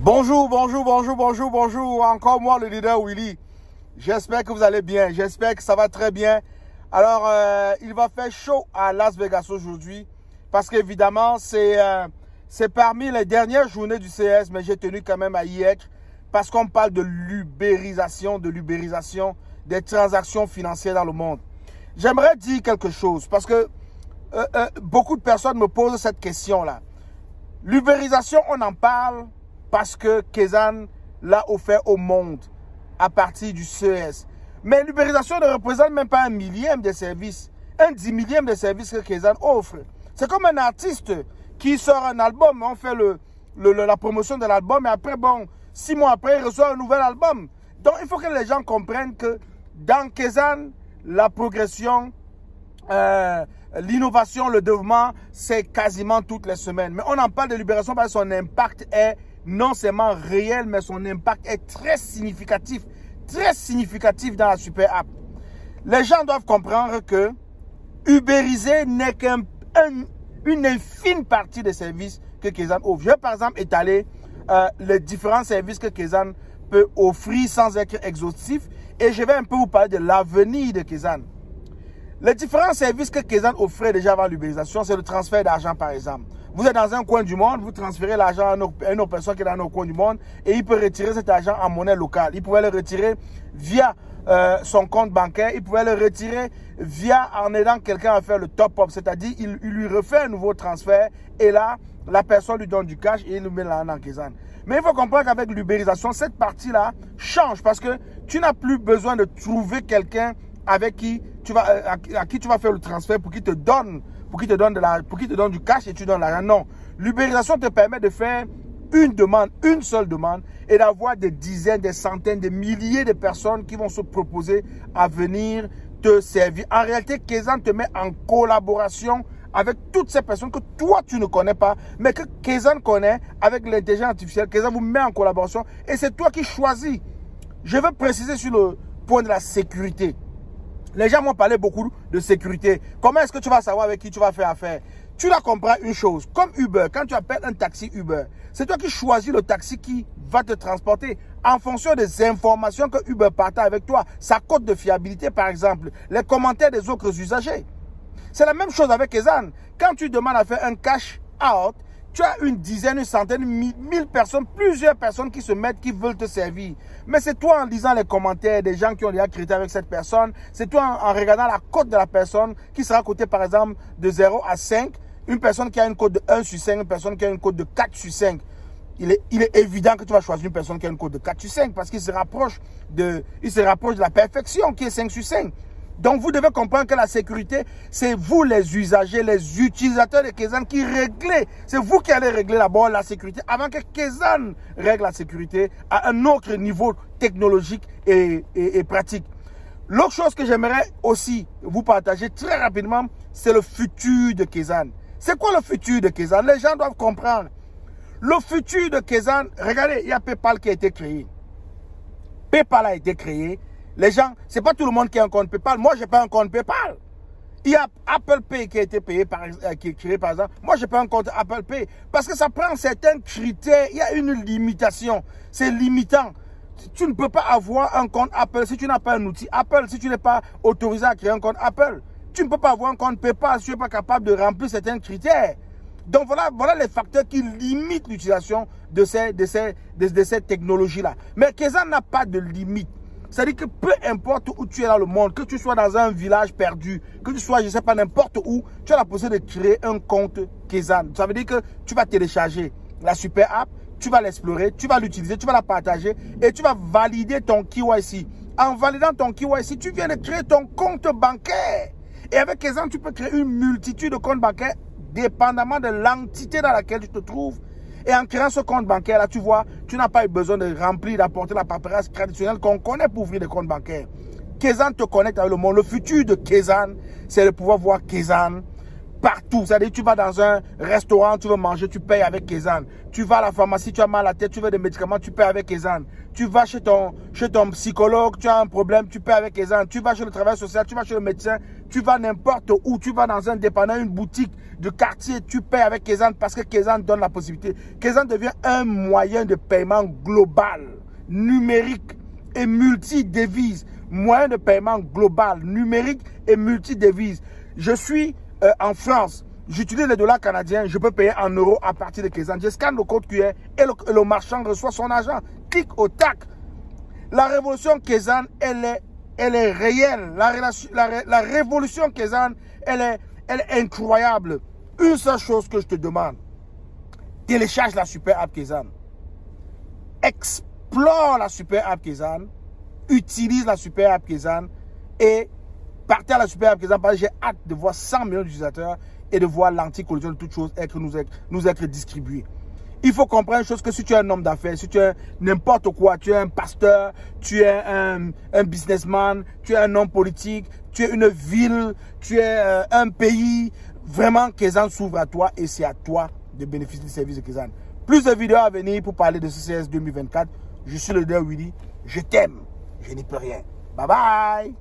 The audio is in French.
Bonjour, bonjour, bonjour, bonjour, bonjour. Encore moi, le leader Willy. J'espère que vous allez bien. J'espère que ça va très bien. Alors, il va faire chaud à Las Vegas aujourd'hui parce qu'évidemment, c'est parmi les dernières journées du CS, mais j'ai tenu quand même à y être parce qu'on parle de l'ubérisation des transactions financières dans le monde. J'aimerais dire quelque chose parce que beaucoup de personnes me posent cette question-là. L'ubérisation, on en parle parce que Kezan l'a offert au monde à partir du CES. Mais l'ubérisation ne représente même pas un millième des services, un 10 millième des services que Kezan offre. C'est comme un artiste qui sort un album, on fait la promotion de l'album et après, bon, 6 mois après, il reçoit un nouvel album. Donc, il faut que les gens comprennent que dans Kezan, la progression, l'innovation, le développement, c'est quasiment toutes les semaines. Mais on en parle de libération parce que son impact est non seulement réel, mais son impact est très significatif dans la super app. Les gens doivent comprendre que ubériser n'est qu'une infime partie des services que Kezan offre. Je vais par exemple étaler les différents services que Kezan peut offrir sans être exhaustif et je vais un peu vous parler de l'avenir de Kezan. Les différents services que Kezan offrait déjà avant l'ubérisation, c'est le transfert d'argent par exemple. Vous êtes dans un coin du monde, vous transférez l'argent à une autre personne qui est dans un autre coin du monde et il peut retirer cet argent en monnaie locale. Il pouvait le retirer via son compte bancaire, il pouvait le retirer en aidant quelqu'un à faire le top-up, c'est-à-dire il lui refait un nouveau transfert et là, la personne lui donne du cash et il le met là dans Kezan. Mais il faut comprendre qu'avec l'ubérisation, cette partie-là change parce que tu n'as plus besoin de trouver quelqu'un avec qui à qui tu vas faire le transfert pour qu'il te donne du cash et tu donnes l'argent. Non, l'ubérisation te permet de faire une seule demande et d'avoir des dizaines, des centaines, des milliers de personnes qui vont se proposer à venir te servir. En réalité, Kezan te met en collaboration avec toutes ces personnes que toi tu ne connais pas, mais que Kezan connaît avec l'intelligence artificielle. Kezan vous met en collaboration et c'est toi qui choisis. Je veux préciser sur le point de la sécurité. Les gens m'ont parlé beaucoup de sécurité. Comment est-ce que tu vas savoir avec qui tu vas faire affaire? Tu dois comprendre une chose. Comme Uber, quand tu appelles un taxi Uber, c'est toi qui choisis le taxi qui va te transporter en fonction des informations que Uber partage avec toi. Sa cote de fiabilité, par exemple. Les commentaires des autres usagers. C'est la même chose avec Kezan. Quand tu demandes à faire un cash out, tu as une dizaine, une centaine, 1000 personnes, plusieurs personnes qui se mettent, qui veulent te servir. Mais c'est toi en lisant les commentaires des gens qui ont déjà créé avec cette personne. C'est toi en regardant la cote de la personne qui sera cotée par exemple de 0 à 5. Une personne qui a une cote de 1 sur 5, une personne qui a une cote de 4 sur 5. Il est évident que tu vas choisir une personne qui a une cote de 4 sur 5 parce qu'il se rapproche de la perfection qui est 5 sur 5. Donc, vous devez comprendre que la sécurité, c'est vous les usagers, les utilisateurs de Kezan qui réglez. C'est vous qui allez régler d'abord la sécurité avant que Kezan règle la sécurité à un autre niveau technologique et pratique. L'autre chose que j'aimerais aussi vous partager très rapidement, c'est le futur de Kezan. C'est quoi le futur de Kezan? Les gens doivent comprendre. Le futur de Kezan, regardez, il y a PayPal qui a été créé. PayPal a été créé. Les gens, c'est pas tout le monde qui a un compte PayPal. Moi, j'ai pas un compte PayPal. Il y a Apple Pay qui a été payé qui est créé par exemple. Moi, j'ai pas un compte Apple Pay parce que ça prend certains critères. Il y a une limitation. C'est limitant. Tu ne peux pas avoir un compte Apple si tu n'as pas un outil Apple. Si tu n'es pas autorisé à créer un compte Apple, tu ne peux pas avoir un compte PayPal si tu n'es pas capable de remplir certains critères. Donc voilà les facteurs qui limitent l'utilisation de ces technologies-là. Mais Kezan n'a pas de limite. C'est-à-dire que peu importe où tu es dans le monde, que tu sois dans un village perdu, que tu sois, je ne sais pas, n'importe où, tu as la possibilité de créer un compte Kezan. Ça veut dire que tu vas télécharger la super app, tu vas l'explorer, tu vas l'utiliser, tu vas la partager et tu vas valider ton KYC. En validant ton KYC, tu viens de créer ton compte bancaire. Et avec Kezan, tu peux créer une multitude de comptes bancaires dépendamment de l'entité dans laquelle tu te trouves. Et en créant ce compte bancaire, là, tu vois, tu n'as pas eu besoin de remplir, d'apporter la paperasse traditionnelle qu'on connaît pour ouvrir des comptes bancaires. Kezan te connecte avec le monde. Le futur de Kezan, c'est de pouvoir voir Kezan partout. C'est-à-dire, tu vas dans un restaurant, tu veux manger, tu payes avec Kezan. Tu vas à la pharmacie, tu as mal à la tête, tu veux des médicaments, tu payes avec Kezan. Tu vas chez ton psychologue, tu as un problème, tu payes avec Kezan. Tu vas chez le travail social, tu vas chez le médecin, Tu vas n'importe où, tu vas dans un dépanneur, une boutique de quartier, tu payes avec Kezan parce que Kezan donne la possibilité. Kezan devient un moyen de paiement global, numérique et multi-devise. Moyen de paiement global, numérique et multi-devise. Je suis en France, j'utilise les dollars canadiens, je peux payer en euros à partir de Kezan. Je scanne le code QR et le marchand reçoit son argent. Clic au tac. La révolution Kezan, elle est réelle. La révolution Kezan, elle est incroyable. Une seule chose que je te demande, télécharge la super app Kezan. Explore la super app Kezan. Utilise la super app Kezan. Et partez à la super app Kezan parce que j'ai hâte de voir 100 millions d'utilisateurs et de voir l'anti-collision de toutes choses nous être distribuées. Il faut comprendre une chose, que si tu es un homme d'affaires, si tu es n'importe quoi, tu es un pasteur, tu es un businessman, tu es un homme politique, tu es une ville, tu es un pays, vraiment Kezan s'ouvre à toi et c'est à toi de bénéficier du service de Kezan. Plus de vidéos à venir pour parler de CCS 2024. Je suis le leader Willy. Je t'aime. Je n'y peux rien. Bye bye.